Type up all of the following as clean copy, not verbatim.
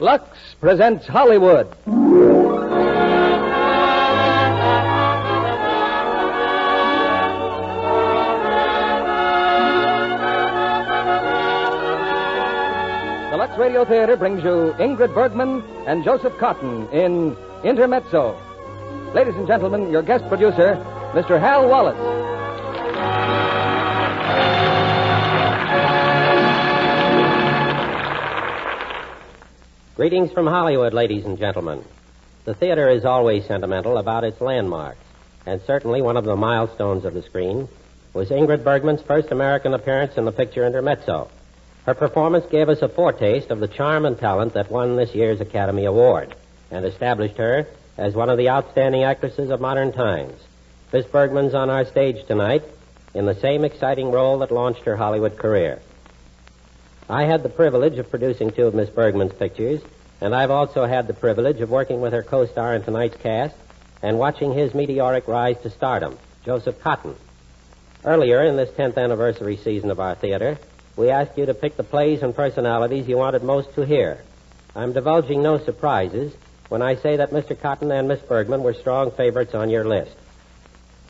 Lux presents Hollywood. The Lux Radio Theater brings you Ingrid Bergman and Joseph Cotton in Intermezzo. Ladies and gentlemen, your guest producer, Mr. Hal Wallace. Greetings from Hollywood, ladies and gentlemen. The theater is always sentimental about its landmarks, and certainly one of the milestones of the screen was Ingrid Bergman's first American appearance in the picture Intermezzo. Her performance gave us a foretaste of the charm and talent that won this year's Academy Award and established her as one of the outstanding actresses of modern times. Miss Bergman's on our stage tonight in the same exciting role that launched her Hollywood career. I had the privilege of producing two of Miss Bergman's pictures, and I've also had the privilege of working with her co-star in tonight's cast and watching his meteoric rise to stardom, Joseph Cotton. Earlier in this 10th anniversary season of our theater, we asked you to pick the plays and personalities you wanted most to hear. I'm divulging no surprises when I say that Mr. Cotton and Miss Bergman were strong favorites on your list.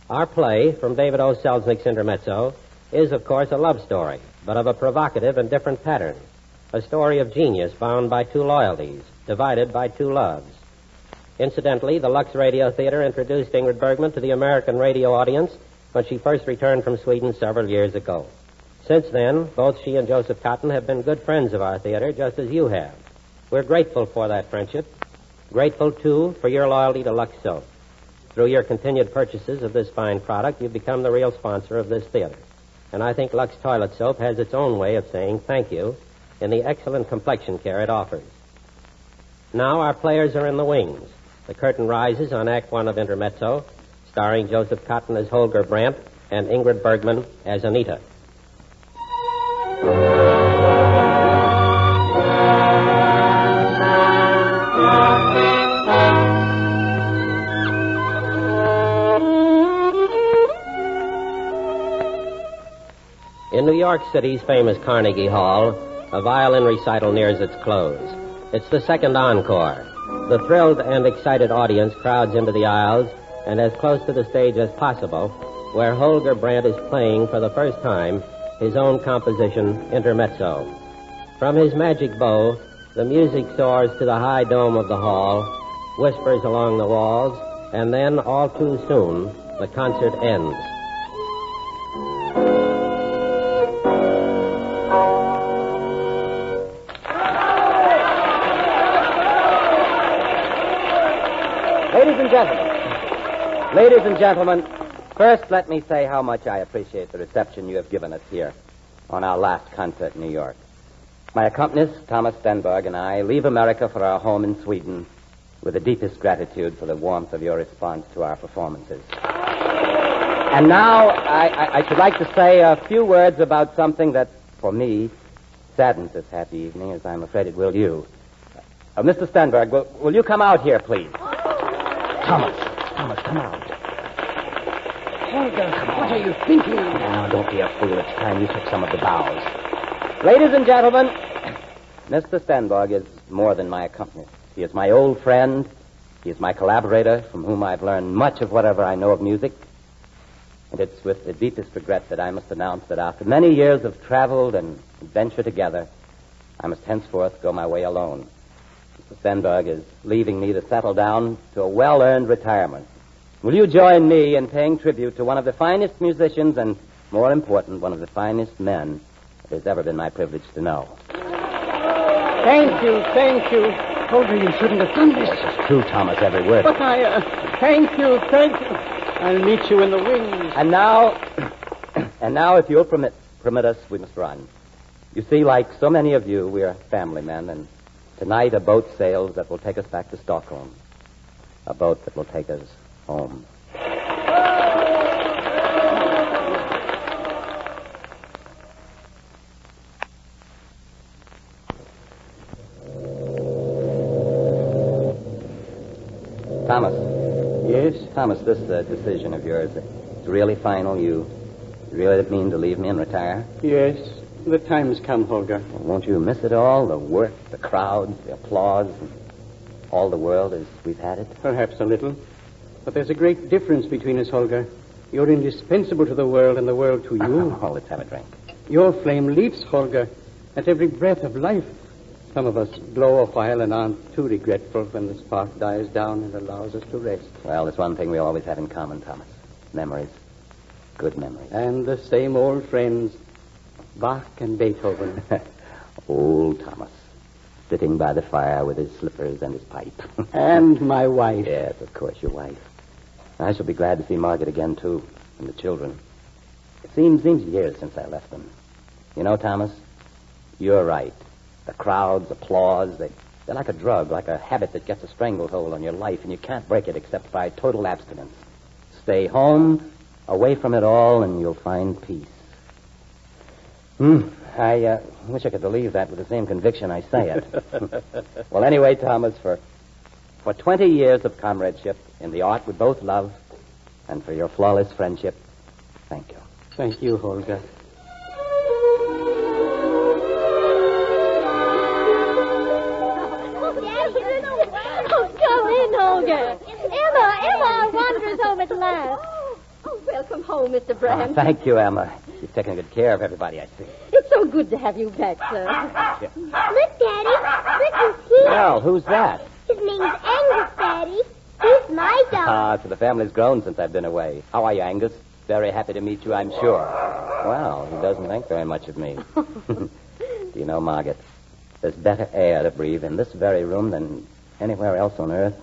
Our play, from David O. Selznick's Intermezzo, is, of course, a love story, but of a provocative and different pattern. A story of genius bound by two loyalties, divided by two loves. Incidentally, the Lux Radio Theater introduced Ingrid Bergman to the American radio audience when she first returned from Sweden several years ago. Since then, both she and Joseph Cotton have been good friends of our theater, just as you have. We're grateful for that friendship. Grateful, too, for your loyalty to Lux Soap. Through your continued purchases of this fine product, you've become the real sponsor of this theater. And I think Lux Toilet Soap has its own way of saying thank you in the excellent complexion care it offers. Now our players are in the wings. The curtain rises on Act One of Intermezzo, starring Joseph Cotton as Holger Brandt and Ingrid Bergman as Anita. In New York City's famous Carnegie Hall, a violin recital nears its close. It's the second encore. The thrilled and excited audience crowds into the aisles and as close to the stage as possible, where Holger Brandt is playing for the first time his own composition, Intermezzo. From his magic bow, the music soars to the high dome of the hall, whispers along the walls, and then, all too soon, the concert ends. Ladies and gentlemen, first let me say how much I appreciate the reception you have given us here on our last concert in New York. My accompanist, Thomas Stenberg, and I leave America for our home in Sweden with the deepest gratitude for the warmth of your response to our performances. And now I should like to say a few words about something that, for me, saddens this happy evening, as I'm afraid it will you. Mr. Stenberg, will you come out here, please? Thomas, come out. Holger, what are you thinking? Now, don't be a fool. It's time you took some of the bows. Ladies and gentlemen, Mr. Stenberg is more than my accompanist. He is my old friend. He is my collaborator, from whom I've learned much of whatever I know of music. And it's with the deepest regret that I must announce that after many years of travel and adventure together, I must henceforth go my way alone. Mr. Stenberg is leaving me to settle down to a well-earned retirement. Will you join me in paying tribute to one of the finest musicians and, more important, one of the finest men it has ever been my privilege to know? Thank you. Holger, you shouldn't have done this. This is true, Thomas, every word. But thank you. I'll meet you in the wings. And now, if you'll permit us, we must run. You see, like so many of you, we are family men, and tonight a boat sails that will take us back to Stockholm. A boat that will take us home. Thomas. Yes? Thomas, this decision of yours, it's really final. You really mean to leave me and retire? Yes. The time's come, Holger. Won't you miss it all? The work, the crowds, the applause, and all the world as we've had it? Perhaps a little. But there's a great difference between us, Holger. You're indispensable to the world and the world to you. Oh, let's have a drink. Your flame leaps, Holger, at every breath of life. Some of us glow a while and aren't too regretful when the spark dies down and allows us to rest. Well, there's one thing we always have in common, Thomas. Memories. Good memories. And the same old friends, Bach and Beethoven. Old Thomas, sitting by the fire with his slippers and his pipe. And my wife. Yes, of course, your wife. I shall be glad to see Margaret again, too, and the children. It seems years since I left them. You know, Thomas, you're right. The crowds, applause, they're like a drug, like a habit that gets a stranglehold on your life, and you can't break it except by total abstinence. Stay home, away from it all, and you'll find peace. I wish I could believe that with the same conviction I say it. Well, anyway, Thomas, for 20 years of comradeship in the art we both love, and for your flawless friendship, thank you. Thank you, Holger. Come in, Holger. Emma wanders home at last. Oh, welcome home, Mr. Brand. Thank you, Emma. You've taken good care of everybody, I see. It's so good to have you back, sir. Look, Daddy. Look who's here. Well, who's that? His name's Angus, Daddy. He's my dog. So the family's grown since I've been away. How are you, Angus? Very happy to meet you, I'm sure. Well, he doesn't think very much of me. Do you know, Margaret, there's better air to breathe in this very room than anywhere else on earth.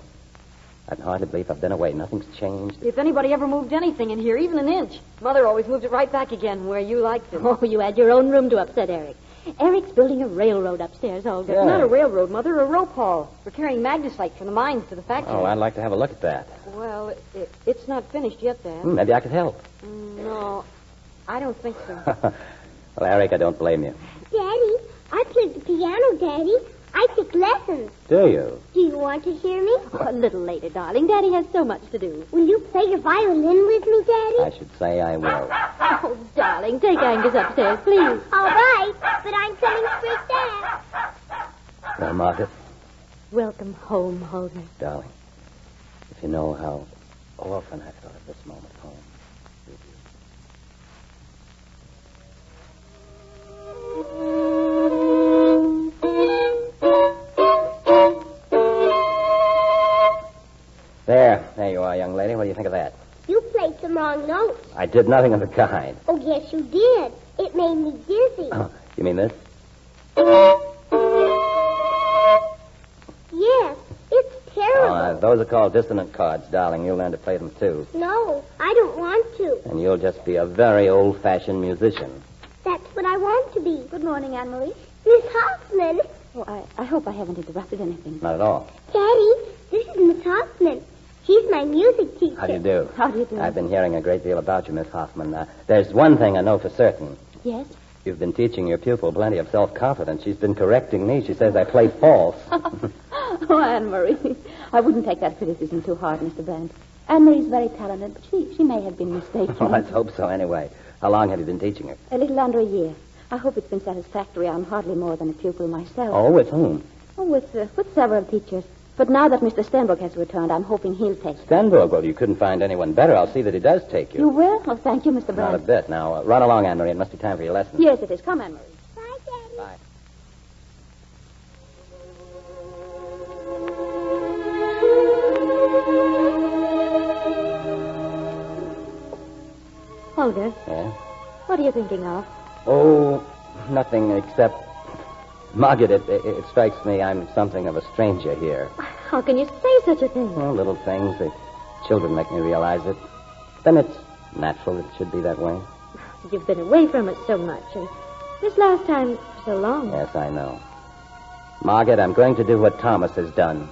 I can hardly believe I've been away. Nothing's changed. If anybody ever moved anything in here, even an inch, Mother always moved it right back again where you liked it. Oh, you had your own room to upset Eric. Eric's building a railroad upstairs, Olga. Yeah. Not a railroad, Mother, a rope haul. We're carrying magnesite from the mines to the factory. Oh, I'd like to have a look at that. Well, it's not finished yet, Dad. Maybe I could help. No, I don't think so. Well, Eric, I don't blame you. Daddy, I played the piano, Daddy. I took lessons. Do you? Do you want to hear me? Oh, a little later, darling. Daddy has so much to do. Will you play your violin with me, Daddy? I should say I will. Oh, darling, take Angus upstairs, please. All right, but I'm coming straight down. Well, Margaret, Welcome home, Holger. darling, if you know how often I've thought of this moment home. There you are, young lady. What do you think of that? You played some wrong notes. I did nothing of the kind. Oh, yes, you did. It made me dizzy. You mean this? Yes, it's terrible. Those are called dissonant chords, darling. You'll learn to play them, too. No, I don't want to. And you'll just be a very old-fashioned musician. That's what I want to be. Good morning, Anne-Marie. Miss Hoffman. Oh, I hope I haven't interrupted anything. Not at all. Daddy, this is Miss Hoffman. She's my music teacher. How do you do? How do you do? I've been hearing a great deal about you, Miss Hoffman. There's one thing I know for certain. Yes? You've been teaching your pupil plenty of self-confidence. She's been correcting me. She says I play false. Oh, Anne-Marie. I wouldn't take that criticism too hard, Mr. Brand. Anne-Marie's very talented, but she may have been mistaken. Oh, let's hope so anyway. How long have you been teaching her? A little under a year. I hope it's been satisfactory. I'm hardly more than a pupil myself. Oh, with whom? Oh, with several teachers. But now that Mr. Stenbrook has returned, I'm hoping he'll take me. Stenbrook? Well, you couldn't find anyone better. I'll see that he does take you. You will? Oh, thank you, Mr. Not a Brand. bit. Now, run along, Anne-Marie. It must be time for your lesson. Yes, it is. Come, Anne-Marie. Bye, Daddy. Bye. Holger, Yeah? what are you thinking of? Oh, nothing except... Margaret, it strikes me I'm something of a stranger here. How can you say such a thing? Well, little things. The children make me realize it. Then it's natural it should be that way. You've been away from it so much, and this last time so long. Yes, I know. Margaret, I'm going to do what Thomas has done.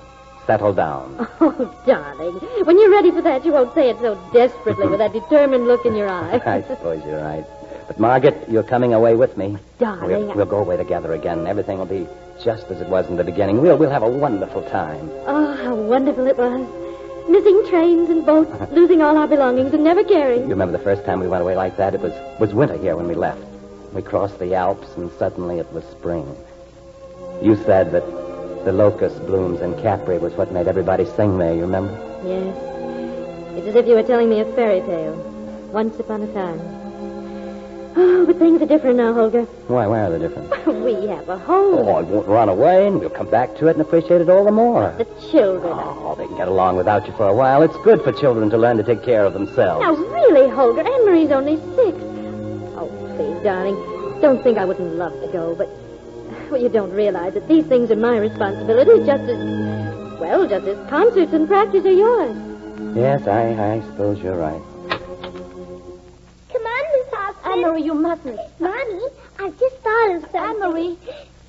Settle down. Oh, darling. When you're ready for that, you won't say it so desperately with that determined look in your eye. I suppose you're right. But, Margaret, you're coming away with me. Darling. We'll go away together again. Everything will be just as it was in the beginning. We'll have a wonderful time. Oh, how wonderful it was. Missing trains and boats, losing all our belongings and never caring. You remember the first time we went away like that? It was winter here when we left. We crossed the Alps, and suddenly it was spring. You said that the locust blooms in Capri was what made everybody sing there, you remember? Yes. It's as if you were telling me a fairy tale. Once upon a time. Oh, but things are different now, Holger. Why are they different? We have a home. Oh, it won't run away, and we'll come back to it and appreciate it all the more. The children. Oh, they can get along without you for a while. It's good for children to learn to take care of themselves. Now, really, Holger, Anne-Marie's only 6. Oh, please, darling, don't think I wouldn't love to go, but... Well, you don't realize that these things are my responsibility just as concerts and practice are yours. Yes, I suppose you're right. Come on, Miss Hoffman. Anne-Marie, you mustn't. Mommy, I've just thought of something. Anne-Marie.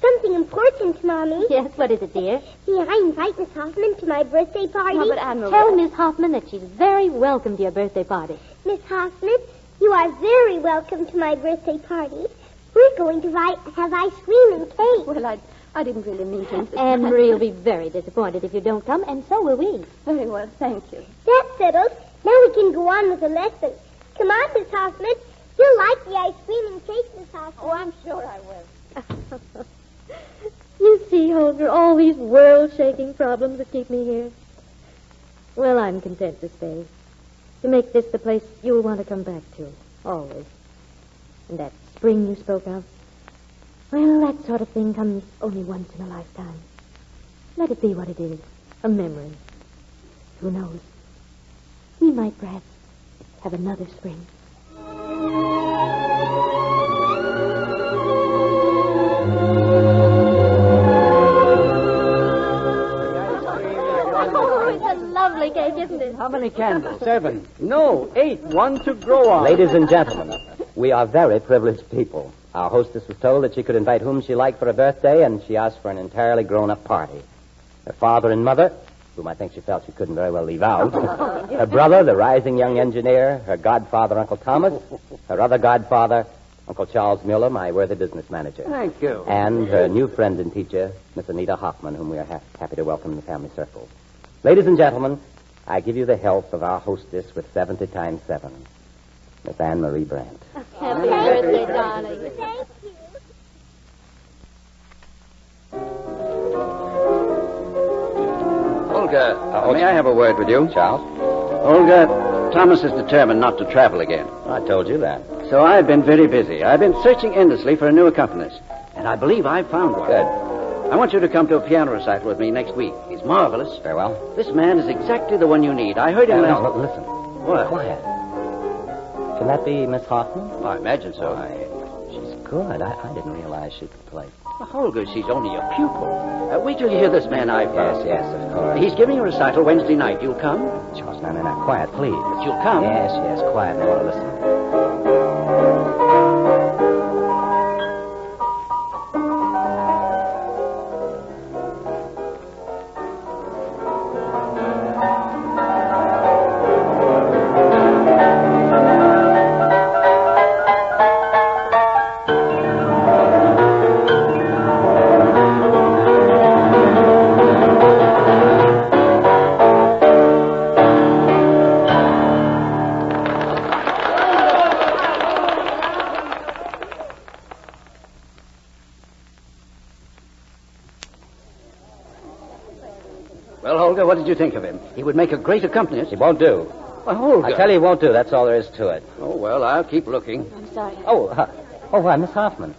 Something important, Mommy. Yes, what is it, dear? May I invite Miss Hoffman to my birthday party? No, but Anne-Marie... Tell Miss Hoffman that she's very welcome to your birthday party. Miss Hoffman, you are very welcome to my birthday party. We're going to have ice cream and cake. Well, I didn't really mean to. Anne-Marie will be very disappointed if you don't come, and so will we. Very well, thank you. That's settled. Now we can go on with the lesson. Come on, Miss Hoffman. You'll like the ice cream and cake, Miss Hoffman. Oh, I'm sure I will. You see, Holger, all these world-shaking problems that keep me here. Well, I'm content to stay. To make this the place you'll want to come back to, always. And that spring you spoke of, well, that sort of thing comes only once in a lifetime. Let it be what it is, a memory. Who knows? We might perhaps have another spring. Oh, it's a lovely cake, isn't it? How many candles? 7. No, 8. One to grow on. Ladies and gentlemen, we are very privileged people. Our hostess was told that she could invite whom she liked for her birthday, and she asked for an entirely grown-up party. Her father and mother, whom I think she felt she couldn't very well leave out. Her brother, the rising young engineer. Her godfather, Uncle Thomas. Her other godfather, Uncle Charles Mueller, my worthy business manager. Thank you. And her new friend and teacher, Miss Anita Hoffman, whom we are happy to welcome in the family circle. Ladies and gentlemen, I give you the health of our hostess with 70 times 7, Miss Anne-Marie Brandt. Happy birthday, darling. Thank you. Olga, may I have a word with you? Charles? Olga, Thomas is determined not to travel again. I told you that. So I've been very busy. I've been searching endlessly for a new accompanist. And I believe I've found one. Good. I want you to come to a piano recital with me next week. He's marvelous. Very well. This man is exactly the one you need. I heard him last... No, listen. What? Quiet. Can that be Miss Hoffman? Oh, I imagine so. Why, she's good. I didn't realize she could play. Well, Holger, she's only a pupil. Wait till you hear this man I've found. Yes, of course. He's giving a recital Wednesday night. You'll come? Charles, now, quiet, please. But you'll come? Yes, quiet. I want to listen. Well, Holger, what did you think of him? He would make a great accompanist. It won't do. Well, Holger. I tell you, it won't do. That's all there is to it. Oh, well, I'll keep looking. I'm sorry. Why, Miss Hoffman.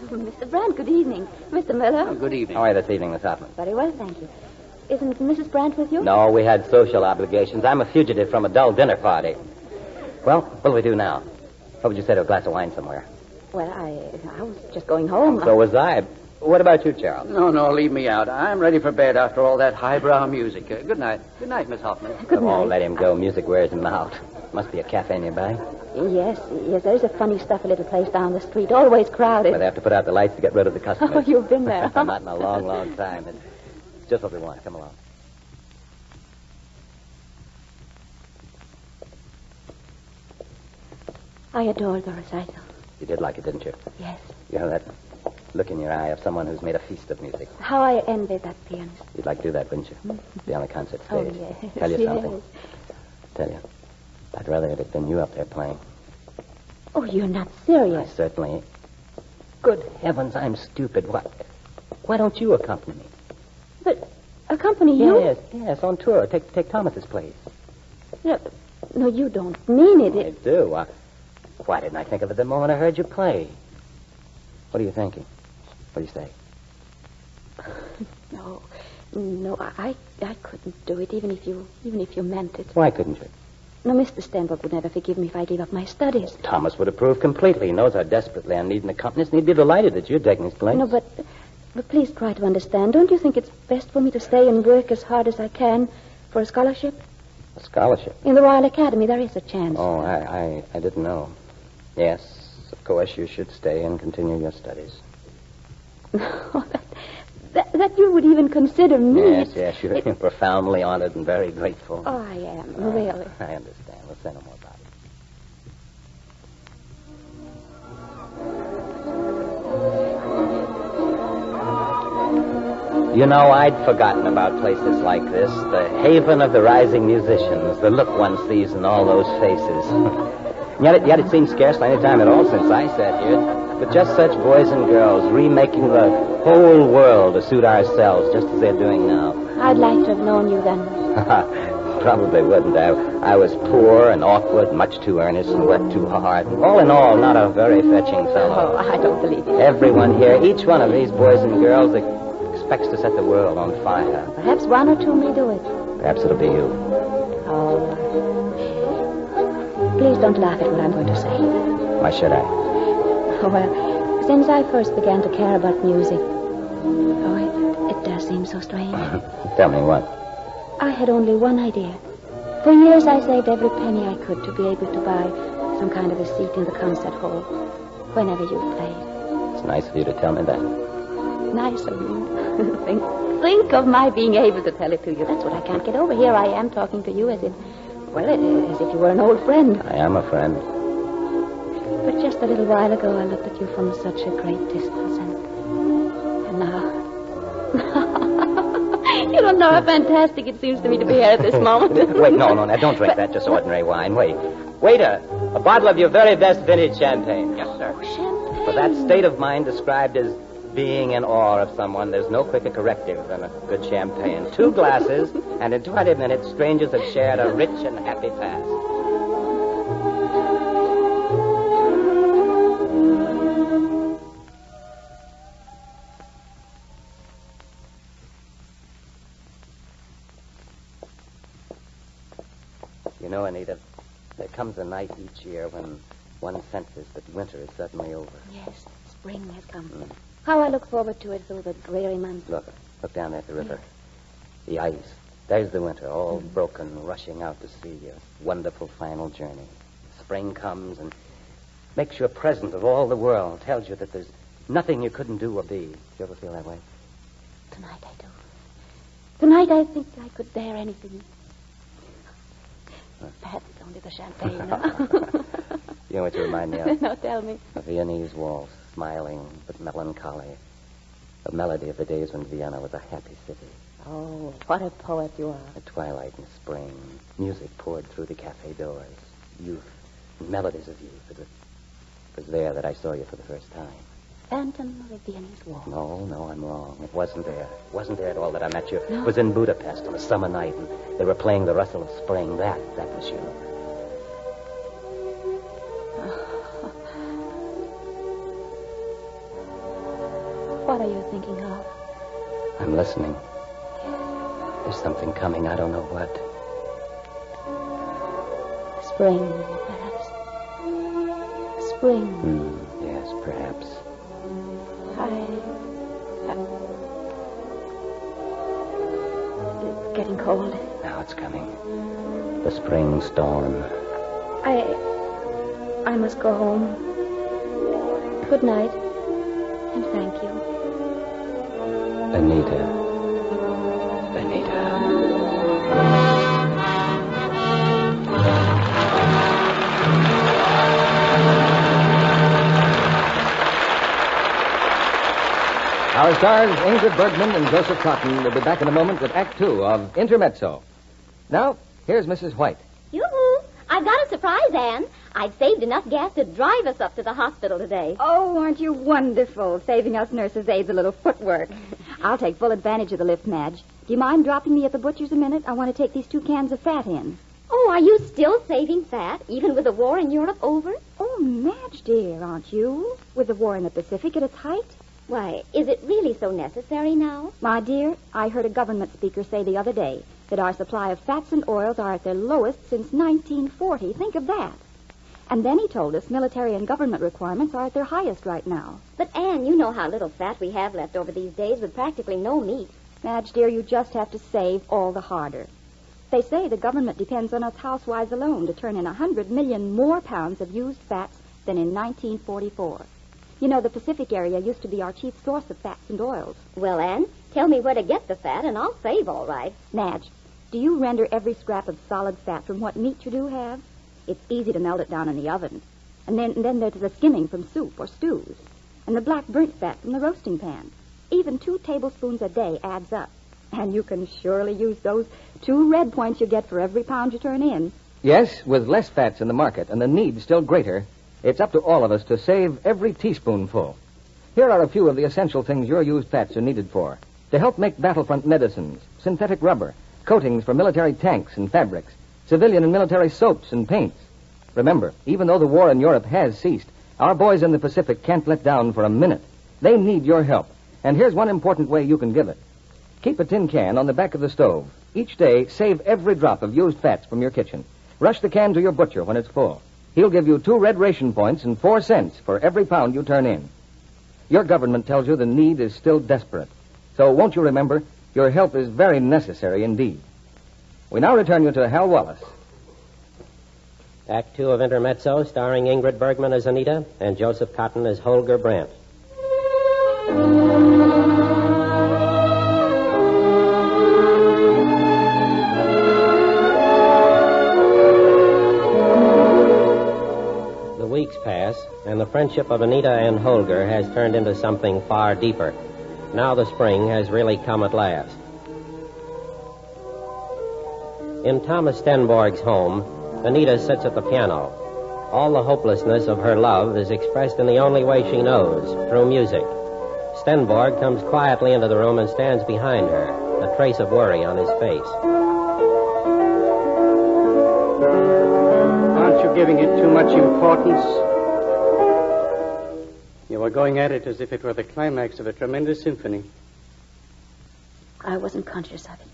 Mr. Brandt, good evening. Mr. Miller? Oh, good evening. How are you this evening, Miss Hoffman? Very well, thank you. Isn't Mrs. Brandt with you? No, we had social obligations. I'm a fugitive from a dull dinner party. Well, what do we do now? What would you say to a glass of wine somewhere? Well, I was just going home. So was I. What about you, Charles? No, leave me out. I'm ready for bed after all that highbrow music. Good night. Good night, Miss Hoffman. Come on, let him go. Music wears him out. Must be a cafe nearby. Yes, there's a funny stuff, a little place down the street, always crowded. Where they have to put out the lights to get rid of the customers. Oh, you've been there. Not in a long, long time. It's just what we want. Come along. I adored the recital. You did like it, didn't you? Yes. You have that look in your eye of someone who's made a feast of music. How I envy that pianist. You'd like to do that, wouldn't you? Be on the concert Oh, stage. yes. Tell you Yes. something. Tell you. I'd rather it had been you up there playing. Oh, you're not I serious. certainly Good heavens, I'm stupid. Why don't you accompany me? But accompany you? Yes, on tour. Take Thomas's place. No, you don't mean it. I do. Why didn't I think of it the moment I heard you play? What are you thinking? What do you say? No, I couldn't do it, even if you meant it. Why couldn't you? No, Mr. Stenberg would never forgive me if I gave up my studies. Thomas would approve completely. He knows how desperately I need an accompanist, and he'd be delighted that you're taking his place. No, but please try to understand. Don't you think it's best for me to stay and work as hard as I can for a scholarship? A scholarship? In the Royal Academy, there is a chance. Oh, I didn't know. Yes, of course, you should stay and continue your studies. Oh, that you would even consider me. Yes, you're profoundly honored and very grateful. Oh, I am, really. I understand. We'll say no more about it. You know, I'd forgotten about places like this, the haven of the rising musicians, the look one sees in all those faces. Yet it seems scarcely any time at all since I sat here. With just such boys and girls remaking the whole world to suit ourselves, just as they're doing now. I'd like to have known you then. Probably wouldn't. I was poor and awkward, much too earnest and worked too hard. All in all, not a very fetching fellow. Oh, I don't believe it. Everyone here, each one of these boys and girls expects to set the world on fire. Perhaps one or two may do it. Perhaps it'll be you. Oh. Please don't laugh at what I'm going to say. Why should I? Oh, well, since I first began to care about music, it does seem so strange. Tell me what. I had only one idea. For years I saved every penny I could to be able to buy some kind of a seat in the concert hall whenever you played. It's nice of you to tell me that. Nice of you. Think of my being able to tell it to you. That's what I can't get over. Here I am talking to you as if you were an old friend. I am a friend. But just a little while ago, I looked at you from such a great distance, and now... You don't know how fantastic it seems to me to be here at this moment. Wait, no, now don't drink that, just ordinary wine. Wait. Waiter, a bottle of your very best vintage champagne. Yes, sir. Oh, champagne. For that state of mind described as being in awe of someone, there's no quicker corrective than a good champagne. 2 glasses, and in 20 minutes, strangers have shared a rich and happy past. You know, Anita, there comes a night each year when one senses that winter is suddenly over. Yes, spring has come. How I look forward to it through the dreary months. Look down there at the river. The ice. There's the winter, all broken, rushing out to sea. A wonderful final journey. Spring comes and makes you a present of all the world. Tells you that there's nothing you couldn't do or be. Do you ever feel that way? Tonight I do. Tonight I think I could dare anything. Perhaps it's only the champagne. No? You know what you remind me of? No, tell me. A Viennese waltz, smiling but melancholy. A melody of the days when Vienna was a happy city. Oh, what a poet you are. A twilight in spring. Music poured through the cafe doors. Youth. Melodies of youth. It was there that I saw you for the first time. Phantom of the Viennese waltz. No, I'm wrong. It wasn't there. It wasn't there at all that I met you. No? It was in Budapest on a summer night, and they were playing the rustle of spring. That was you. What are you thinking of? I'm listening. There's something coming. I don't know what. Spring, perhaps. Spring. Yes, perhaps. It's getting cold. Now it's coming. The spring storm. I must go home. Good night. And thank you. Anita. Our stars, Ingrid Bergman and Joseph Cotton, will be back in a moment with Act 2 of Intermezzo. Now, here's Mrs. White. Yoo-hoo! I've got a surprise, Anne. I've saved enough gas to drive us up to the hospital today. Oh, aren't you wonderful, saving us nurses' aides a little footwork. I'll take full advantage of the lift, Madge. Do you mind dropping me at the butcher's a minute? I want to take these 2 cans of fat in. Oh, are you still saving fat, even with the war in Europe over? Oh, Madge, dear, aren't you? With the war in the Pacific at its height? Why, is it really so necessary now? My dear, I heard a government speaker say the other day that our supply of fats and oils are at their lowest since 1940. Think of that. And then he told us military and government requirements are at their highest right now. But, Anne, you know how little fat we have left over these days with practically no meat. Madge, dear, you just have to save all the harder. They say the government depends on us housewives alone to turn in 100 million more pounds of used fats than in 1944. You know, the Pacific area used to be our chief source of fats and oils. Well, Anne, tell me where to get the fat, and I'll save all right. Madge, do you render every scrap of solid fat from what meat you do have? It's easy to melt it down in the oven. And then there's the skimming from soup or stews. And the black burnt fat from the roasting pan. Even 2 tablespoons a day adds up. And you can surely use those 2 red points you get for every pound you turn in. Yes, with less fats in the market and the need still greater, it's up to all of us to save every teaspoonful. Here are a few of the essential things your used fats are needed for. To help make battlefront medicines, synthetic rubber, coatings for military tanks and fabrics, civilian and military soaps and paints. Remember, even though the war in Europe has ceased, our boys in the Pacific can't let down for a minute. They need your help. And here's one important way you can give it. Keep a tin can on the back of the stove. Each day, save every drop of used fats from your kitchen. Rush the can to your butcher when it's full. He'll give you 2 red ration points and 4 cents for every pound you turn in. Your government tells you the need is still desperate. So won't you remember, your help is very necessary indeed. We now return you to Hal Wallace. Act 2 of Intermezzo, starring Ingrid Bergman as Anita and Joseph Cotton as Holger Brandt. Weeks pass, and the friendship of Anita and Holger has turned into something far deeper. Now the spring has really come at last. In Thomas Stenborg's home, Anita sits at the piano. All the hopelessness of her love is expressed in the only way she knows, through music. Stenborg comes quietly into the room and stands behind her, a trace of worry on his face. Giving it too much importance. You were going at it as if it were the climax of a tremendous symphony. I wasn't conscious of it.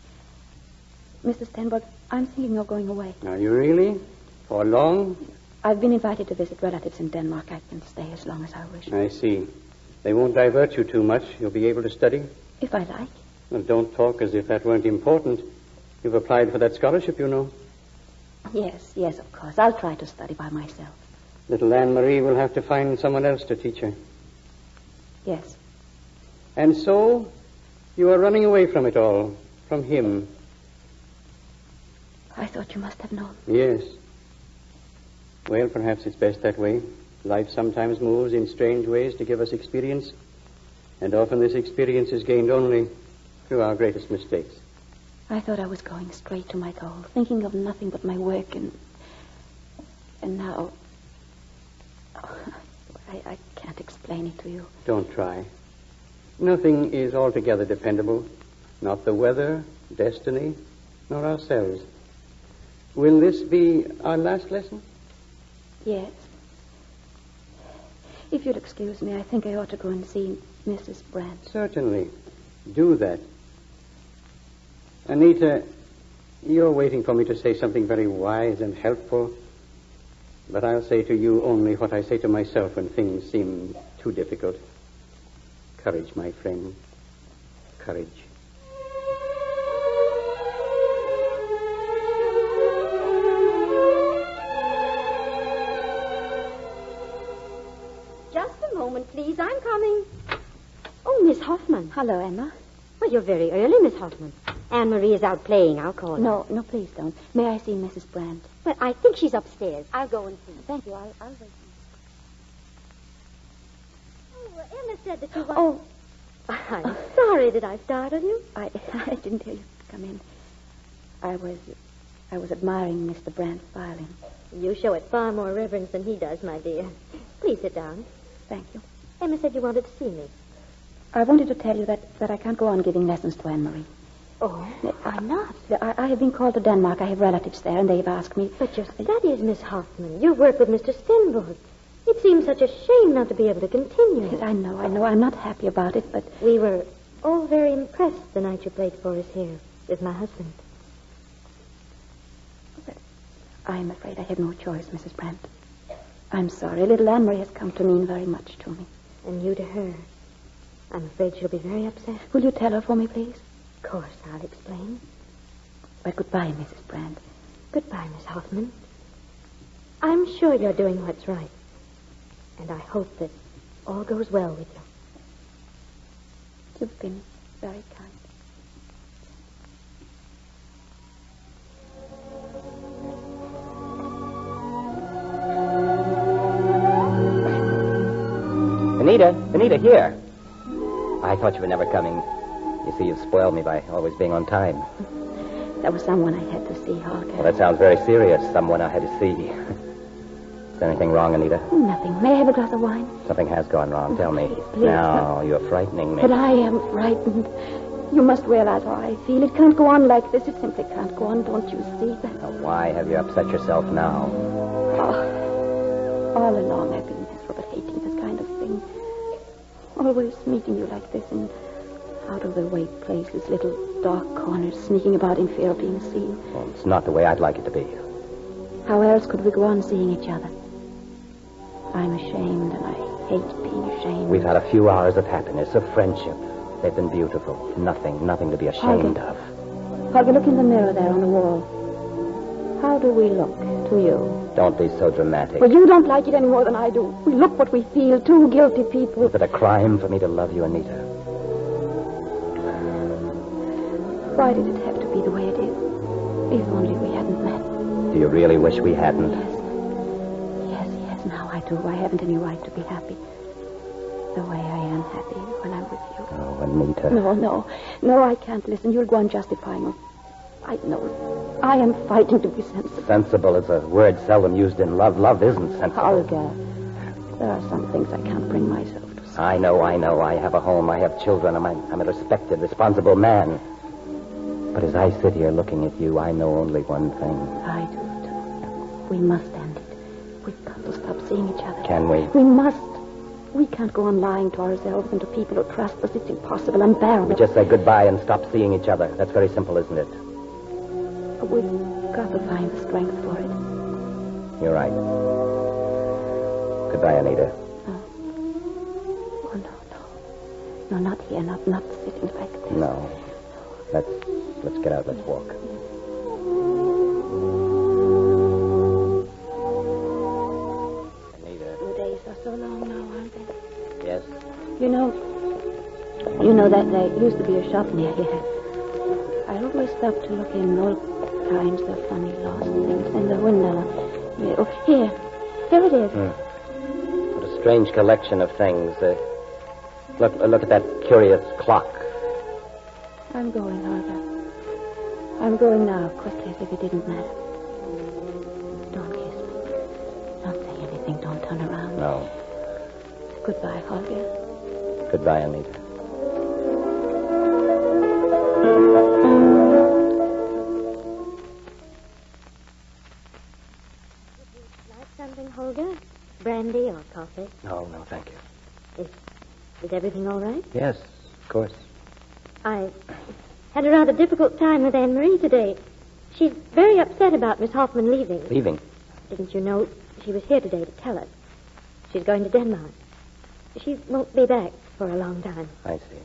Mr. Stenberg, I'm thinking of going away. Are you really? For long? I've been invited to visit relatives in Denmark. I can stay as long as I wish. I see. They won't divert you too much. You'll be able to study? If I like. Well, don't talk as if that weren't important. You've applied for that scholarship, you know. Yes, of course. I'll try to study by myself. Little Anne-Marie will have to find someone else to teach her. Yes. And so, you are running away from it all, from him. I thought you must have known. Yes. Well, perhaps it's best that way. Life sometimes moves in strange ways to give us experience, and often this experience is gained only through our greatest mistakes. I thought I was going straight to my goal, thinking of nothing but my work, and now... Oh, I can't explain it to you. Don't try. Nothing is altogether dependable. Not the weather, destiny, nor ourselves. Will this be our last lesson? Yes. If you'll excuse me, I think I ought to go and see Mrs. Brandt. Certainly. Do that. Anita, you're waiting for me to say something very wise and helpful, but I'll say to you only what I say to myself when things seem too difficult. Courage, my friend. Courage. Just a moment, please. I'm coming. Oh, Miss Hoffman. Hello, Emma. Well, you're very early, Miss Hoffman. Anne-Marie is out playing. I'll call her. No, please don't. May I see Mrs. Brandt? Well, I think she's upstairs. I'll go and see. Thank you. I'll wait. Oh, Emma said that you want... Oh, I'm sorry. Did I startle you? I didn't hear you come in. I was... I was admiring Mr. Brandt's violin. You show it far more reverence than he does, my dear. Please sit down. Thank you. Emma said you wanted to see me. I wanted to tell you that I can't go on giving lessons to Anne-Marie. Oh, why not? I have been called to Denmark. I have relatives there, and they've asked me... But your studies, Miss Hoffman. You work with Mr. Stenborg. It seems such a shame not to be able to continue. Yes, I know. I'm not happy about it, but... We were all very impressed the night you played for us here with my husband. I'm afraid I have no choice, Mrs. Brandt. I'm sorry. Little Anne-Marie has come to mean very much to me. And you to her. I'm afraid she'll be very upset. Will you tell her for me, please? Of course, I'll explain. But goodbye, Mrs. Brandt. Goodbye, Miss Hoffman. I'm sure you're doing what's right. And I hope that all goes well with you. You've been very kind. Anita, here. I thought you were never coming. You see, you've spoiled me by always being on time. That was someone I had to see, Holger. Well, that sounds very serious. Someone I had to see. Is there anything wrong, Anita? Nothing. May I have a glass of wine? Something has gone wrong. Tell me. Please. No, you're frightening me. But I am frightened. You must realize how I feel. It can't go on like this. It simply can't go on. Don't you see that? Now, why have you upset yourself now? Oh, all along I've been miserable, hating this kind of thing. Always meeting you like this in out-of-the-way places, little dark corners, sneaking about in fear of being seen. Well, it's not the way I'd like it to be. How else could we go on seeing each other? I'm ashamed, and I hate being ashamed. We've had a few hours of happiness, of friendship. They've been beautiful. Nothing to be ashamed of. Holger, look in the mirror there on the wall. How do we look to you? Don't be so dramatic. Well, you don't like it any more than I do. We look what we feel, two guilty people. Is it a crime for me to love you, Anita? Why did it have to be the way it is? If only we hadn't met. Do you really wish we hadn't? Yes, now I do. I haven't any right to be happy. The way I am happy when I'm with you. Oh, Anita. No, I can't listen. You'll go on justifying me. I know. I am fighting to be sensible. Sensible is a word seldom used in love. Love isn't sensible. Holger, there are some things I can't bring myself to say. I know. I have a home. I have children. I'm a respected, responsible man. But as I sit here looking at you, I know only one thing. I do, too. We must end it. We've got to stop seeing each other. Can we? We must. We can't go on lying to ourselves and to people who trust us. It's impossible, unbearable. We just say goodbye and stop seeing each other. That's very simple, isn't it? We've got to find the strength for it. You're right. Goodbye, Anita. Oh, no. No, not here. Not sitting like this. No. Let's get out. Let's walk. Anita. The days are so long now, aren't they? Yes. You know that there used to be a shop near here. I always stop to look in all kinds of funny lost things in the window. Oh, here it is. What a strange collection of things. Look at that curious clock. I'm going, Holger. I'm going now, quickly, as if it didn't matter. Don't kiss me. Don't say anything. Don't turn around. No. Goodbye, Holger. Goodbye, Anita. Like something, Holger? Brandy or coffee? No, thank you. Is everything all right? Yes, of course. I had a rather difficult time with Anne-Marie today. She's very upset about Miss Hoffman leaving. Leaving? Didn't you know she was here today to tell us? She's going to Denmark. She won't be back for a long time. I see.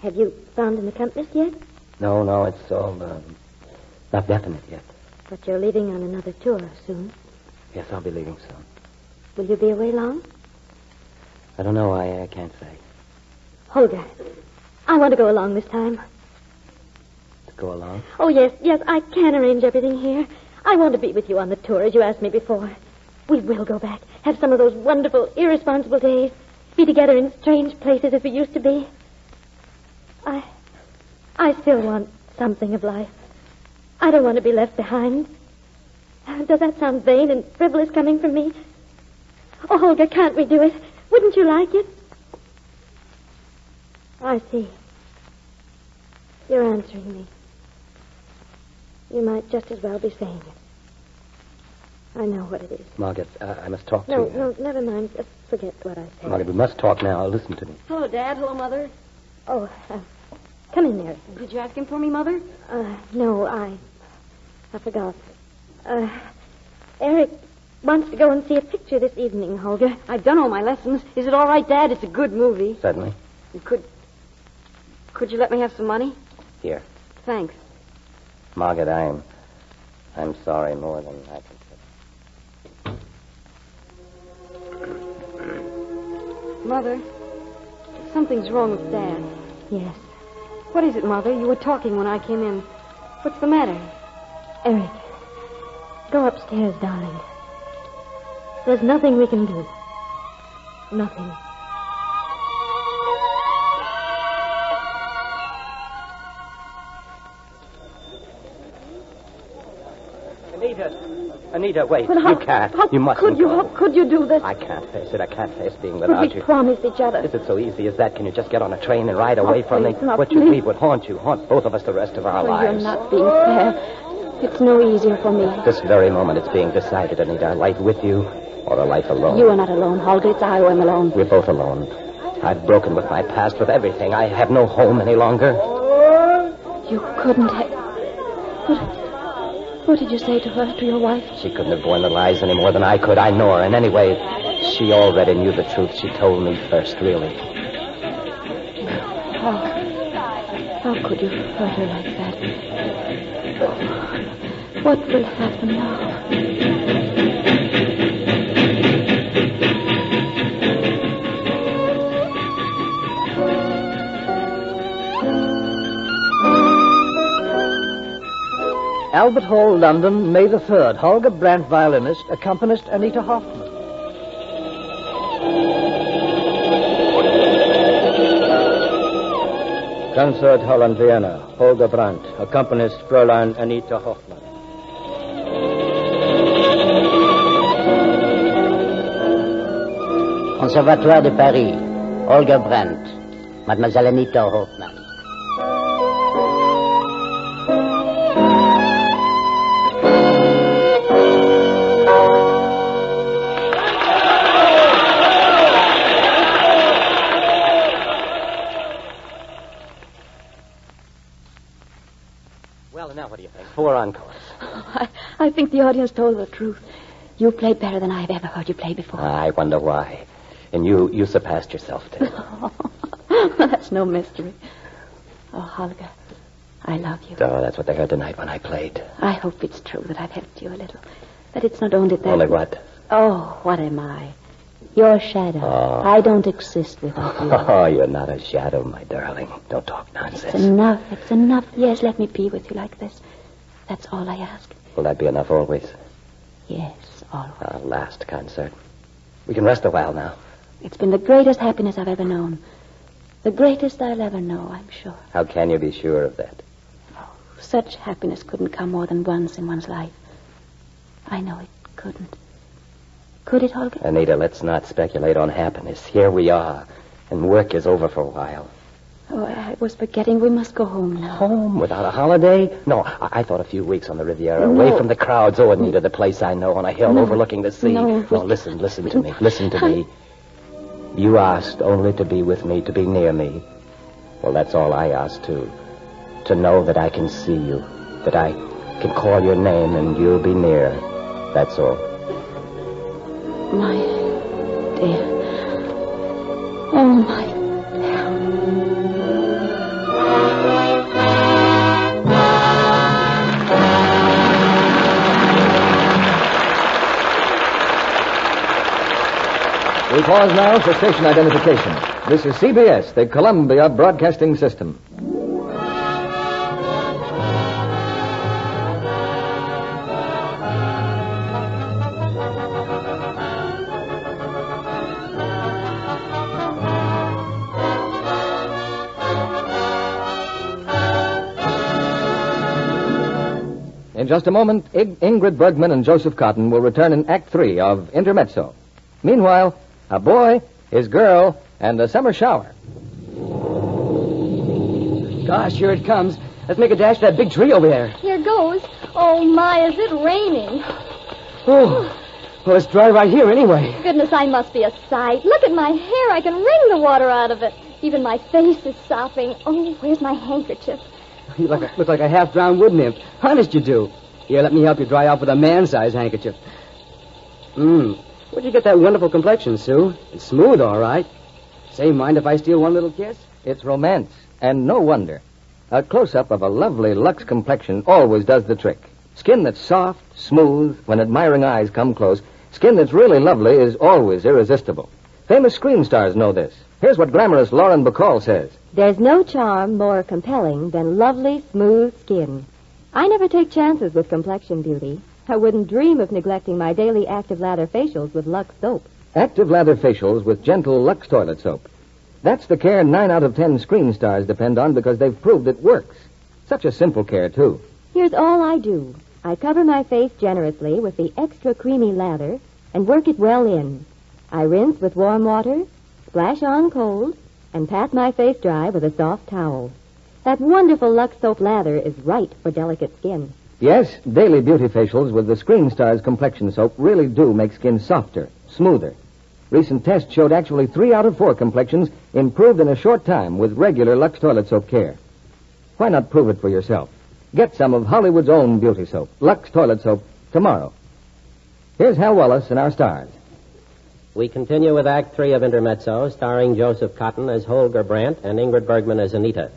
Have you found an accompanist yet? No, it's all not definite yet. But you're leaving on another tour soon. Yes, I'll be leaving soon. Will you be away long? I don't know. I can't say. Holger, I want to go along this time. To go along? Oh, yes, I can arrange everything here. I want to be with you on the tour, as you asked me before. We will go back, have some of those wonderful, irresponsible days, be together in strange places as we used to be. I still want something of life. I don't want to be left behind. Does that sound vain and frivolous coming from me? Oh, Holger, can't we do it? Wouldn't you like it? I see. You're answering me. You might just as well be saying it. I know what it is. Margaret, I must talk to you. No, never mind. Just forget what I said. Margaret, we must talk now. Listen to me. Hello, Dad. Hello, Mother. Oh, come in there. Did you ask him for me, Mother? No, I forgot. Eric wants to go and see a picture this evening, Holger. I've done all my lessons. Is it all right, Dad? It's a good movie. Certainly. Could you let me have some money? Here. Thanks. Margaret, I'm sorry more than I can say. Mother, something's wrong with Dad. Yes. What is it, Mother? You were talking when I came in. What's the matter? Eric, go upstairs, darling. There's nothing we can do. Nothing. Anita, wait. But You can't. You mustn't How could you do this? I can't face it. I can't face being But without we you. promised each other. Is it so easy as that? Can you just get on a train and ride away from me? please, not What you please. leave would haunt both of us the rest of our You're lives. not being fair. It's no easier for me. This very moment it's being decided, Anita. A life with you or a life alone. You are not alone, Holger. It's I who am alone. We're both alone. I've broken with my past, with everything. I have no home any longer. You couldn't have... What did you say to her, to your wife? She couldn't have borne the lies any more than I could. I know her. And anyway, she already knew the truth. She told me first, really. How could you hurt her like that? What will happen now? Albert Hall, London, May the 3rd. Holger Brandt, violinist, accompanist Anita Hoffman. Concert Hall in Vienna. Holger Brandt, accompanist Fräulein Anita Hoffman. Conservatoire de Paris. Holger Brandt. Mademoiselle Anita Hoffman. Well, now what do you think? 4 encores. I think the audience told the truth. You played better than I have ever heard you play before. I wonder why. And you surpassed yourself, too. That's no mystery. Oh, Holger, I love you. Oh, that's what they heard tonight when I played. I hope it's true that I've helped you a little. That it's not only that... Only what? Oh, what am I? Your shadow. Oh. I don't exist without you. Oh, you're not a shadow, my darling. Don't talk nonsense. It's enough. It's enough. Yes, let me be with you like this. That's all I ask. Will that be enough always? Yes, always. Our last concert. We can rest a while now. It's been the greatest happiness I've ever known. The greatest I'll ever know, I'm sure. How can you be sure of that? Such happiness couldn't come more than once in one's life. I know it couldn't. Could it, Holger? Anita, let's not speculate on happiness. Here we are, and work is over for a while. Oh, I was forgetting we must go home now. Home without a holiday? No, I thought a few weeks on the Riviera, away from the crowds. Oh, Anita, the place I know on a hill overlooking the sea. No, listen to me. Listen to me. You asked only to be with me, to be near me. Well, that's all I asked, too. To know that I can see you, that I can call your name and you'll be near. That's all. My dear. Oh, my dear. We pause now for station identification. This is CBS, the Columbia Broadcasting System. In just a moment, Ingrid Bergman and Joseph Cotton will return in Act 3 of Intermezzo. Meanwhile, a boy, his girl, and a summer shower. Gosh, here it comes. Let's make a dash for that big tree over there. Here goes. Oh, my, is it raining? Oh, well, let's dry right here anyway. Goodness, I must be a sight. Look at my hair. I can wring the water out of it. Even my face is sopping. Oh, where's my handkerchief? You look like a half-drowned wood nymph. Honest you do. Here, let me help you dry off with a man-sized handkerchief. Where'd you get that wonderful complexion, Sue? It's smooth, all right. Say, mind if I steal one little kiss? It's romance, and no wonder. A close-up of a lovely Lux complexion always does the trick. Skin that's soft, smooth, when admiring eyes come close. Skin that's really lovely is always irresistible. Famous screen stars know this. Here's what glamorous Lauren Bacall says. There's no charm more compelling than lovely, smooth skin. I never take chances with complexion beauty. I wouldn't dream of neglecting my daily active lather facials with Lux soap. Active lather facials with gentle Lux toilet soap. That's the care 9 out of 10 screen stars depend on because they've proved it works. Such a simple care, too. Here's all I do. I cover my face generously with the extra creamy lather and work it well in. I rinse with warm water, splash on cold, and pat my face dry with a soft towel. That wonderful Lux soap lather is right for delicate skin. Yes, daily beauty facials with the Screen Stars complexion soap really do make skin softer, smoother. Recent tests showed actually 3 out of 4 complexions improved in a short time with regular Lux toilet soap care. Why not prove it for yourself? Get some of Hollywood's own beauty soap, Lux toilet soap, tomorrow. Here's Hal Wallace and our stars. We continue with Act 3 of Intermezzo, starring Joseph Cotton as Holger Brandt and Ingrid Bergman as Anita.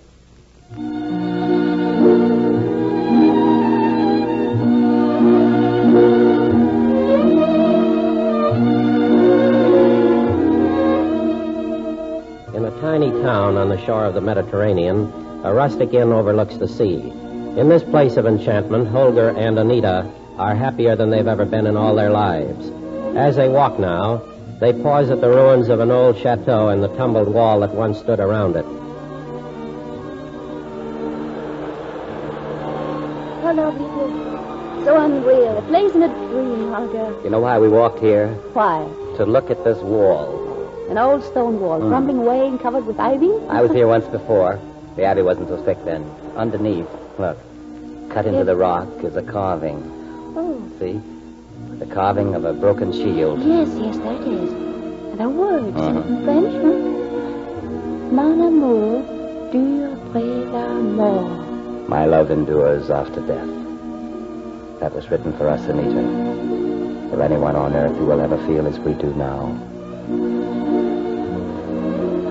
In a tiny town on the shore of the Mediterranean, a rustic inn overlooks the sea. In this place of enchantment, Holger and Anita are happier than they've ever been in all their lives. As they walk now, they pause at the ruins of an old chateau and the tumbled wall that once stood around it. How lovely it is. So unreal. A place in a dream, Holger. You know why we walked here? Why? To look at this wall. An old stone wall, crumbling away and covered with ivy? I was here once before. The ivy wasn't so thick then. Underneath, look, cut into the rock is a carving. Oh. See? The carving of a broken shield. Yes, there it is. And the words in French, Mon amour dure après la mort. My love endures after death. That was written for us, Anita. For anyone on earth who will ever feel as we do now.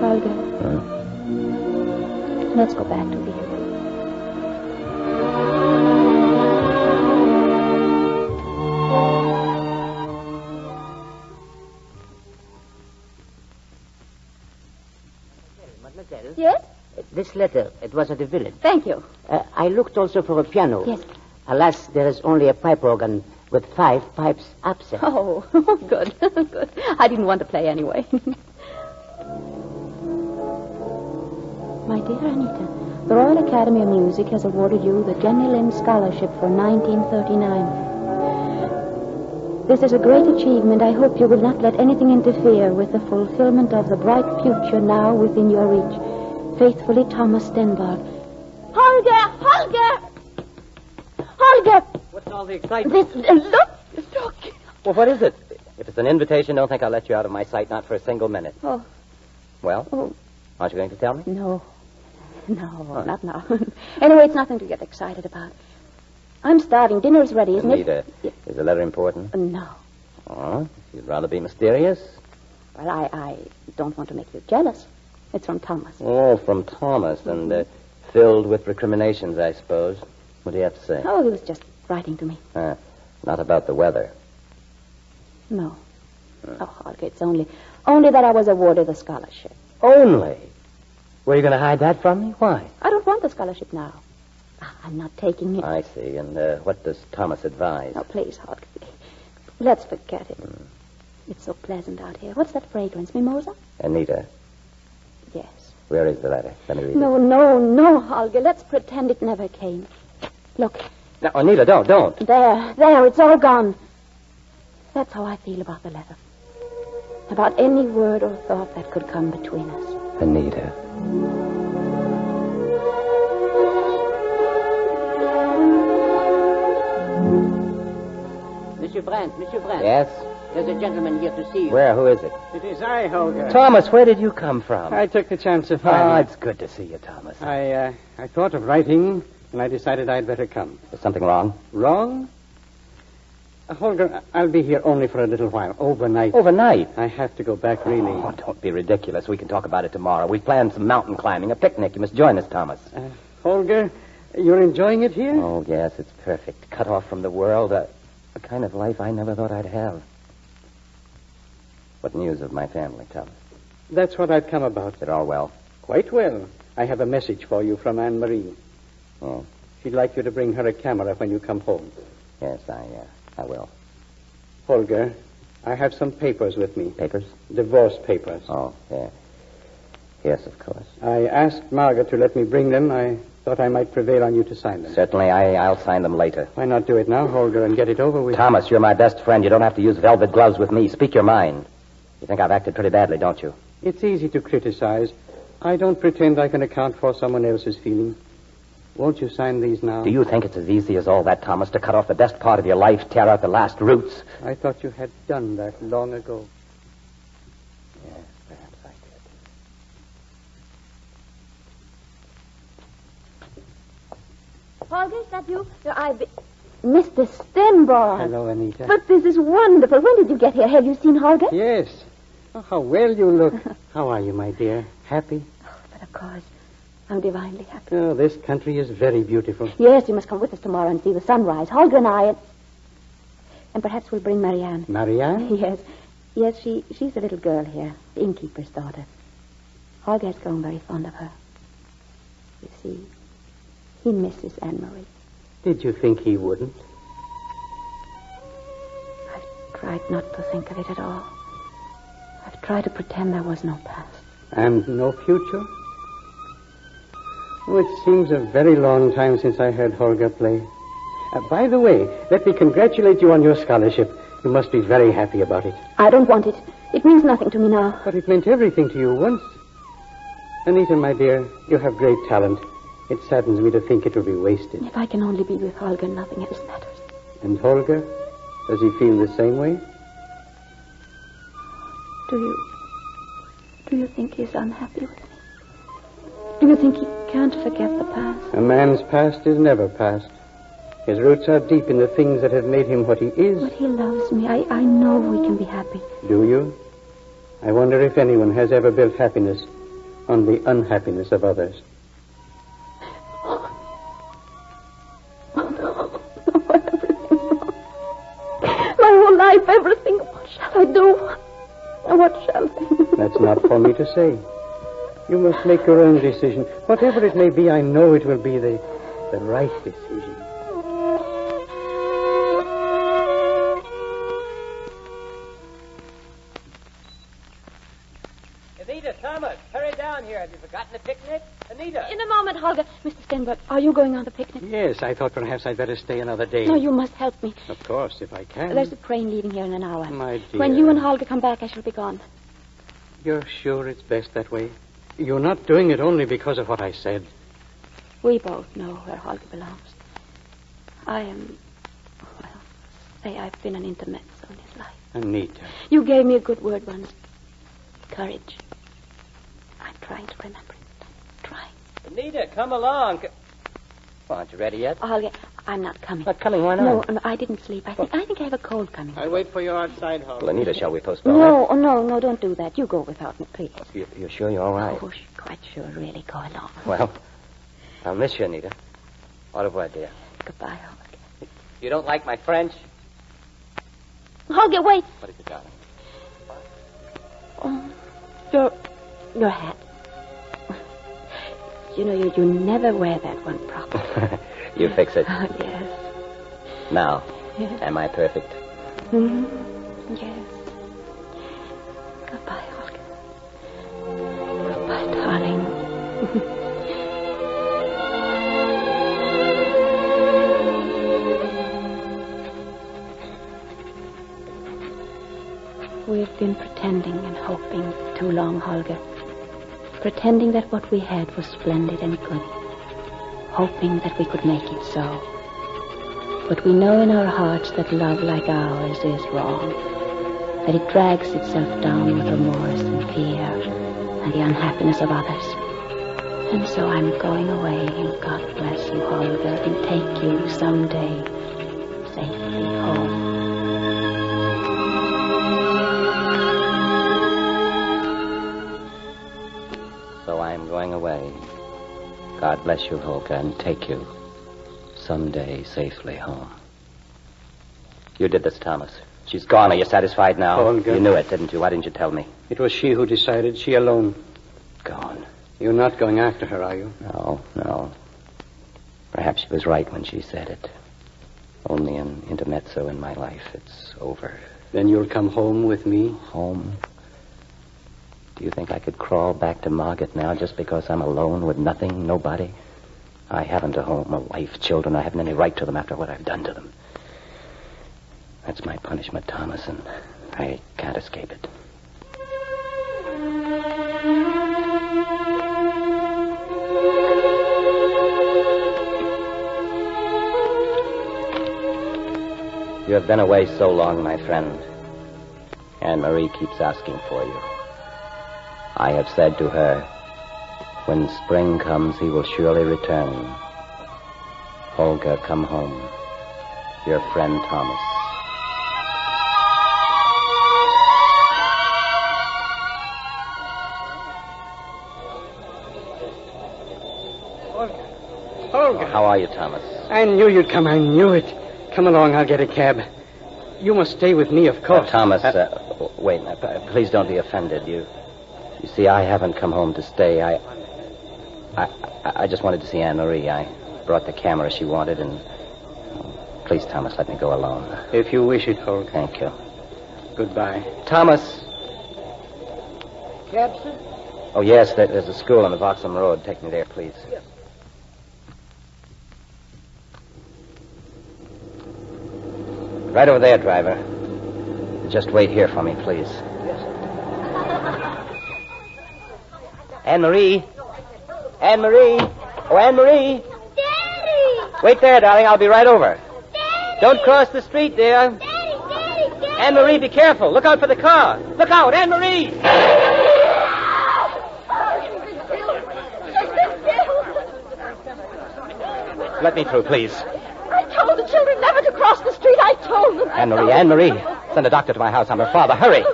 Holger, let's go back to the inn. Mademoiselle? Yes? This letter, it was at the village. Thank you. I looked also for a piano. Yes. Alas, there is only a pipe organ with 5 pipes absent. Oh, good, good. I didn't want to play anyway. My dear Anita, the Royal Academy of Music has awarded you the Jenny Lind Scholarship for 1939. This is a great achievement. I hope you will not let anything interfere with the fulfillment of the bright future now within your reach. Faithfully, Thomas Stenberg. Holger! What's all the excitement? Look! Well, what is it? If it's an invitation, don't think I'll let you out of my sight, not for a single minute. Oh. Well? Oh. Aren't you going to tell me? No, not now. Anyway, it's nothing to get excited about. I'm starting. Dinner's ready, isn't Anita, it? is the letter important? No. Oh, you'd rather be mysterious? Well, I don't want to make you jealous. It's from Thomas. Oh, from Thomas, and filled with recriminations, I suppose. What do you have to say? Oh, he was just writing to me. Not about the weather. No. Oh, Holger, it's only that I was awarded a scholarship. Only? Were you going to hide that from me? Why? I don't want the scholarship now. I'm not taking it. I see. And what does Thomas advise? Oh, please, Holger. Let's forget it. It's so pleasant out here. What's that fragrance? Mimosa? Anita. Yes. Where is the letter? Let me read it. No, Holger. Let's pretend it never came. Look, Now, Anita, don't. There, it's all gone. That's how I feel about the letter. About any word or thought that could come between us. Anita. Monsieur Brandt. Yes? There's a gentleman here to see you. Where? Who is it? It is I, Holger. Thomas, where did you come from? I took the chance of Oh, finding. it's good to see you, Thomas. I thought of writing, and I decided I'd better come. Is something wrong? Wrong? Holger, I'll be here only for a little while. Overnight. Overnight? I have to go back, really. Oh, don't be ridiculous. We can talk about it tomorrow. We've planned some mountain climbing, a picnic. You must join us, Thomas. Holger, you're enjoying it here? Oh, yes, it's perfect. Cut off from the world. A kind of life I never thought I'd have. What news of my family, Thomas? That's what I've come about. Is it all well? Quite well. I have a message for you from Anne-Marie. Oh. She'd like you to bring her a camera when you come home. Yes, I will. Holger, I have some papers with me. Papers? Divorce papers. Oh, yeah. Yes, of course. I asked Margaret to let me bring them. I thought I might prevail on you to sign them. Certainly, I'll sign them later. Why not do it now, Holger, and get it over with? Thomas, you're my best friend. You don't have to use velvet gloves with me. Speak your mind. You think I've acted pretty badly, don't you? It's easy to criticize. I don't pretend I can account for someone else's feelings. Won't you sign these now? Do you think it's as easy as all that, Thomas, to cut off the best part of your life, tear out the last roots? I thought you had done that long ago. Yes, perhaps I did. Holger, is that you? Mr. Stenborg. Hello, Anita. But this is wonderful. When did you get here? Have you seen Holger? Yes. Oh, how well you look. How are you, my dear? Happy? Oh, but of course. I'm divinely happy. Oh, this country is very beautiful. Yes, you must come with us tomorrow and see the sunrise. Holger and I, and perhaps we'll bring Marianne. Marianne? Yes, she's a little girl here, the innkeeper's daughter. Holger has grown very fond of her. You see, he misses Anne-Marie. Did you think he wouldn't? I've tried not to think of it at all. I've tried to pretend there was no past. And no future? Oh, it seems a very long time since I heard Holger play. By the way, let me congratulate you on your scholarship. You must be very happy about it. I don't want it. It means nothing to me now. But it meant everything to you once. Anita, my dear, you have great talent. It saddens me to think it will be wasted. If I can only be with Holger, nothing else matters. And Holger? Does he feel the same way? Do you think he's unhappy with me? Do you think he can't forget the past? A man's past is never past. His roots are deep in the things that have made him what he is. But he loves me. I know we can be happy. Do you? I wonder if anyone has ever built happiness on the unhappiness of others. Everything. What shall I do? What shall I? That's not for me to say. You must make your own decision. Whatever it may be, I know it will be the right decision. Anita, Thomas, hurry down here. Have you forgotten the picnic? Anita. In a moment, Holger. Mr. Stenberg, are you going on the picnic? Yes, I thought perhaps I'd better stay another day. No, you must help me. Of course, if I can. There's a train leaving here in an hour. My dear. When you and Holger come back, I shall be gone. You're sure it's best that way? You're not doing it only because of what I said. We both know where Holger belongs. I am... Well, say I've been an intermezzo in his life. Anita. You gave me a good word once. Courage. I'm trying to remember it. Anita, come along. Well, aren't you ready yet? Holger, I'm not coming. Not coming? Why not? No, I didn't sleep. I think I have a cold coming. I'll wait for you outside, Holger. Well, Anita, shall we postpone No, don't do that. You go without me, please. You're sure you're all right? Oh, quite sure. Really, go along. Well, I'll miss you, Anita. Au revoir, dear. Goodbye, Holger. You don't like my French? Holger, wait. What is it, darling? Oh, your hat. You know, you never wear that one properly. You fix it. Oh, yes. Now, Yes. am I perfect? Mm-hmm. Yes. Goodbye, Holger. Goodbye, darling. I've been pretending and hoping too long, Holger. Pretending that what we had was splendid and good. Hoping that we could make it so. But we know in our hearts that love like ours is wrong. That it drags itself down with remorse and fear and the unhappiness of others. And so I'm going away, and God bless you, Holger, and take you someday safely home. So I'm going away. God bless you, Holger, and take you someday safely home. You did this, Thomas. She's gone. Are you satisfied now? Holger. You knew it, didn't you? Why didn't you tell me? It was she who decided, she alone. Gone. You're not going after her, are you? No. Perhaps she was right when she said it. Only an intermezzo in my life. It's over. Then you'll come home with me? Home? Do you think I could crawl back to Margate now just because I'm alone with nothing, nobody? I haven't a home, a wife, children. I haven't any right to them after what I've done to them. That's my punishment, Thomas, and I can't escape it. You have been away so long, my friend. Anne-Marie keeps asking for you. I have said to her, when spring comes, he will surely return. Holger, come home. Your friend, Thomas. Holger. How are you, Thomas? I knew you'd come. I knew it. Come along, I'll get a cab. You must stay with me, of course. Thomas, wait. Please don't be offended. You see, I haven't come home to stay. I just wanted to see Anne-Marie. I brought the camera she wanted, and... Please, Thomas, let me go alone. If you wish it, Holger. Thank you. Goodbye. Thomas! Cab, sir? Oh, yes, there's a school on the Vauxhall Road. Take me there, please. Yes. Right over there, driver. Just wait here for me, please. Yes, sir. Anne-Marie! Anne-Marie! Oh, Anne-Marie! Daddy! Wait there, darling. I'll be right over. Daddy! Don't cross the street, dear. Daddy! Anne-Marie, be careful. Look out for the car. Look out, Anne-Marie! Let me through, please. I told the children never to cross the street. I told them. Anne-Marie. Send a doctor to my house. I'm her father. Hurry.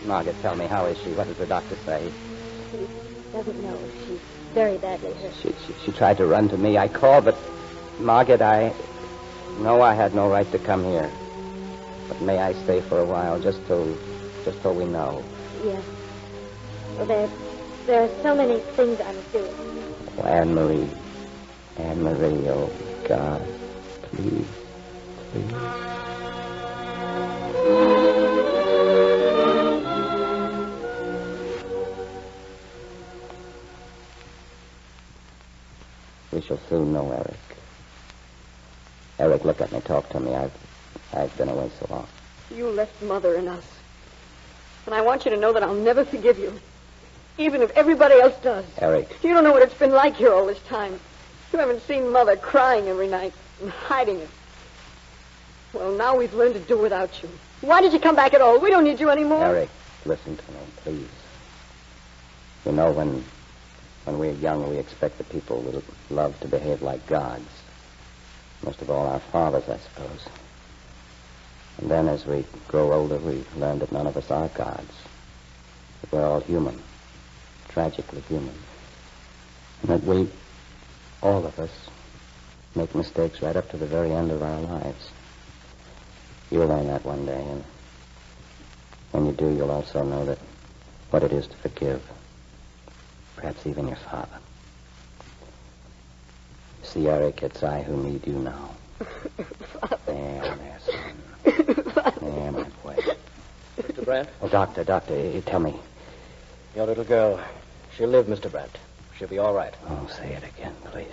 Margaret, tell me, how is she? What does the doctor say? She doesn't know. She's very badly hurt. She tried to run to me. I called, but Margaret, I had no right to come here. But may I stay for a while, just till we know? Yes. Well, there are so many things I must do. Oh, Anne-Marie, oh, God, please. We shall soon know Eric. Eric, look at me, talk to me. I've been away so long. You left Mother and us. And I want you to know that I'll never forgive you. Even if everybody else does. Eric. You don't know what it's been like here all this time. You haven't seen Mother crying every night and hiding it. Well, now we've learned to do without you. Why did you come back at all? We don't need you anymore. Eric, listen to me, please. You know, when we're young, we expect the people we love to behave like gods. Most of all, our fathers, I suppose. And then as we grow older, we learn that none of us are gods. That we're all human. Tragically human. And that we, all of us, make mistakes right up to the very end of our lives. You'll learn that one day, and when you do, you'll also know that what it is to forgive. Perhaps even your father. See, Eric, it's I who need you now. There, son. There, my boy. Mr. Brandt? Oh, doctor, tell me. Your little girl, she'll live, Mr. Brandt. She'll be all right. Oh, say it again, please.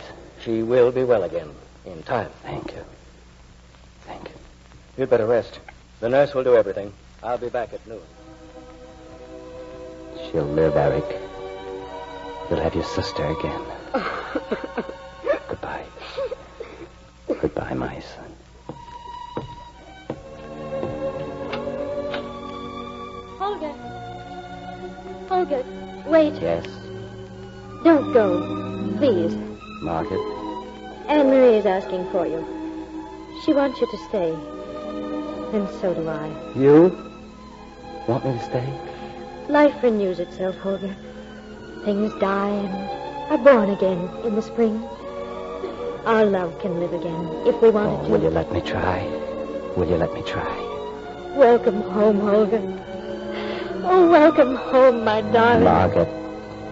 She will be well again. In time. Thank you. Thank you. You'd better rest. The nurse will do everything. I'll be back at noon. She'll live, Eric. You'll have your sister again. Goodbye. Goodbye, my son. Holger, wait. Yes, Don't go. Please. Margaret. Anne Marie is asking for you. She wants you to stay. And so do I. You want me to stay? Life renews itself, Holger. Things die and are born again in the spring. Our love can live again if we wanted to. Will you let me try? Will you let me try? Welcome home, Holger. Oh, welcome home, my darling. Margaret,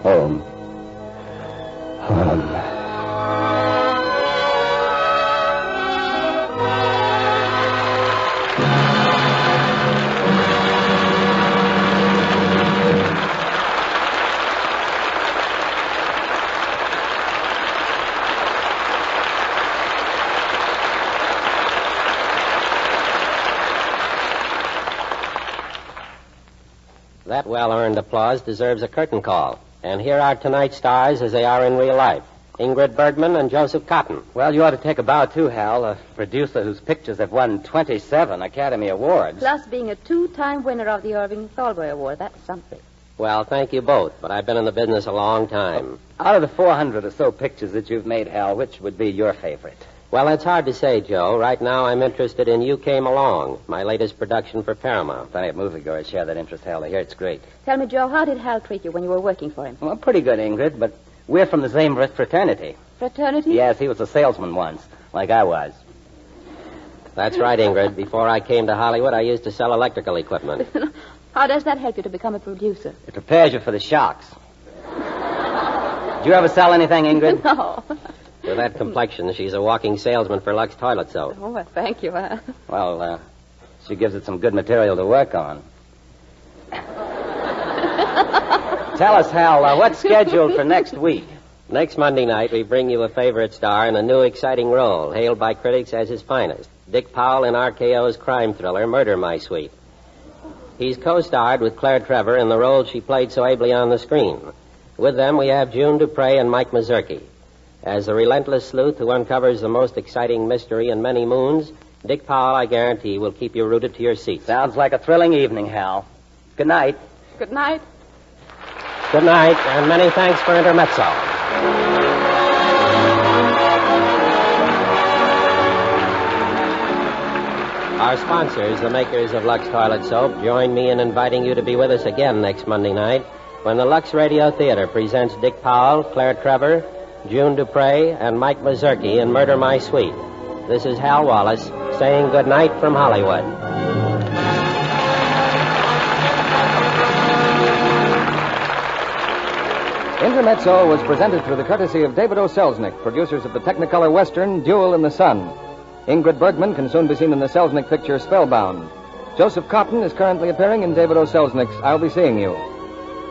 home. Home. That well-earned applause deserves a curtain call. And here are tonight's stars as they are in real life. Ingrid Bergman and Joseph Cotton. Well, you ought to take a bow, too, Hal. A producer whose pictures have won 27 Academy Awards. Plus being a 2-time winner of the Irving Thalberg Award. That's something. Well, thank you both, but I've been in the business a long time. Out of the 400 or so pictures that you've made, Hal, which would be your favorite? Well, it's hard to say, Joe. Right now, I'm interested in You Came Along, my latest production for Paramount. Plenty of moviegoers share that interest, Hal. I hear it's great. Tell me, Joe, how did Hal treat you when you were working for him? Well, pretty good, Ingrid, but we're from the same fraternity. Fraternity? Yes, he was a salesman once, like I was. That's right, Ingrid. Before I came to Hollywood, I used to sell electrical equipment. How does that help you to become a producer? It prepares you for the shocks. Did you ever sell anything, Ingrid? No. With that complexion, she's a walking salesman for Lux toilet soap. Oh, well, thank you. Well, she gives it some good material to work on. Tell us, Hal, what's scheduled for next week? Next Monday night, we bring you a favorite star in a new, exciting role, hailed by critics as his finest. Dick Powell in RKO's crime thriller, Murder, My Sweet. He's co-starred with Claire Trevor in the role she played so ably on the screen. With them, we have June Dupre and Mike Mazurki. As the relentless sleuth who uncovers the most exciting mystery in many moons, Dick Powell, I guarantee, will keep you rooted to your seat. Sounds like a thrilling evening, Hal. Good night. Good night. Good night, and many thanks for Intermezzo. Our sponsors, the makers of Lux Toilet Soap, join me in inviting you to be with us again next Monday night when the Lux Radio Theater presents Dick Powell, Claire Trevor, June Dupre, and Mike Mazurki in Murder, My Sweet. This is Hal Wallace saying good night from Hollywood. Intermezzo was presented through the courtesy of David O. Selznick, producers of the Technicolor Western Duel in the Sun. Ingrid Bergman can soon be seen in the Selznick picture Spellbound. Joseph Cotton is currently appearing in David O. Selznick's I'll Be Seeing You.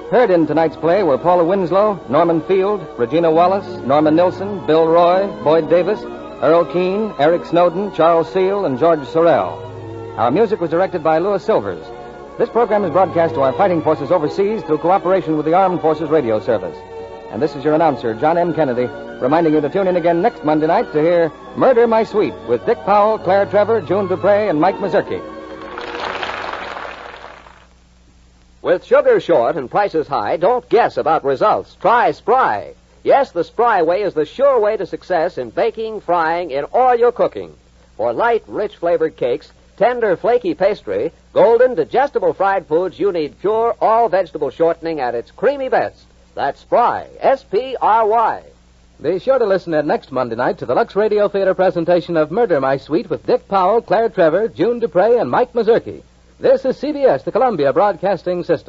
Heard in tonight's play were Paula Winslow, Norman Field, Regina Wallace, Norman Nilsson, Bill Roy, Boyd Davis, Earl Keane, Eric Snowden, Charles Seal, and George Sorrell. Our music was directed by Louis Silvers. This program is broadcast to our fighting forces overseas through cooperation with the Armed Forces Radio Service. And this is your announcer, John M. Kennedy, reminding you to tune in again next Monday night to hear Murder, My Sweet with Dick Powell, Claire Trevor, June Dupre, and Mike Mazurki. With sugar short and prices high, don't guess about results. Try Spry. Yes, the Spry way is the sure way to success in baking, frying, in all your cooking. For light, rich flavored cakes, tender, flaky pastry, golden, digestible fried foods, you need pure, all-vegetable shortening at its creamy best. That's Spry. S-P-R-Y. Be sure to listen in next Monday night to the Lux Radio Theater presentation of Murder, My Sweet with Dick Powell, Claire Trevor, June Dupre, and Mike Mazurki. This is CBS, the Columbia Broadcasting System.